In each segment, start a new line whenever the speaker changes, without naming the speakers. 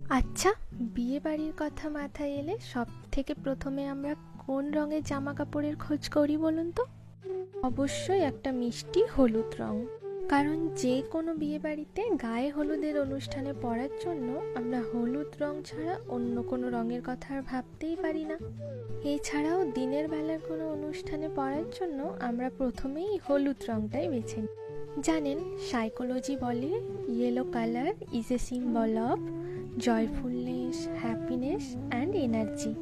আচ্ছা, বিয়ে বাড়ির কথা মাথায় এলে সব থেকে প্রথমে আমরা কোন রঙের জামা কাপড়ের খোঁজ করি বলুন তো? অবশ্যই একটা মিষ্টি হলুদ রং। কারণ যে কোনো বিয়ে বাড়িতে গায়ে হলুদের অনুষ্ঠানে পরার জন্য আমরা হলুদ রং ছাড়া অন্য কোনো রঙের কথা আর ভাবতেই পারি না। এছাড়াও দিনের বেলার কোনো অনুষ্ঠানে পরার জন্য আমরা প্রথমেই হলুদ রংটাই বেছে নিই। জানেন, সাইকোলজি বলে yellow colour is a symbol of joyfulness, happiness and energy.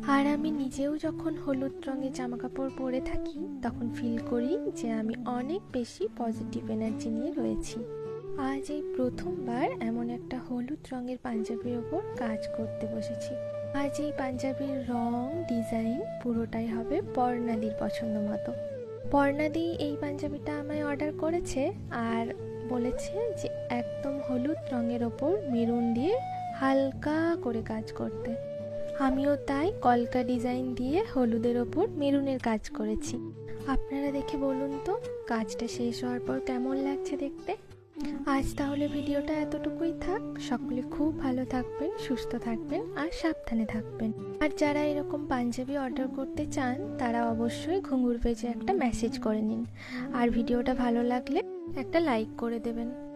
আর আমি নিজেও যখন হলুদ রঙের জামা কাপড় পরে থাকি তখন ফিল করি যে আমি অনেক বেশি পজিটিভ এনার্জি নিয়ে রয়েছি। আজ এই প্রথমবার এমন একটা হলুদ রঙের পাঞ্জাবির ওপর কাজ করতে বসেছি। আজ এই পাঞ্জাবির রং, ডিজাইন পুরোটাই হবে পর্ণাদির পছন্দ মতো। পর্ণাদি এই পাঞ্জাবিটা আমায় অর্ডার করেছে আর বলেছে যে একদম হলুদ রঙের ওপর মেরুন দিয়ে হালকা করে কাজ করতে। আমিও তাই কলকা ডিজাইন দিয়ে হলুদের ওপর মেরুনের কাজ করেছি। আপনারা দেখে বলুন তো কাজটা শেষ হওয়ার পর কেমন লাগছে দেখতে। আজ তাহলে ভিডিওটা এতটুকুই থাক। সকলে খুব ভালো থাকবেন, সুস্থ থাকবেন আর সাবধানে থাকবেন। আর যারা এরকম পাঞ্জাবি অর্ডার করতে চান তারা অবশ্যই ঘুঙুর পেজে একটা মেসেজ করে নিন। আর ভিডিওটা ভালো লাগলে একটা লাইক করে দেবেন।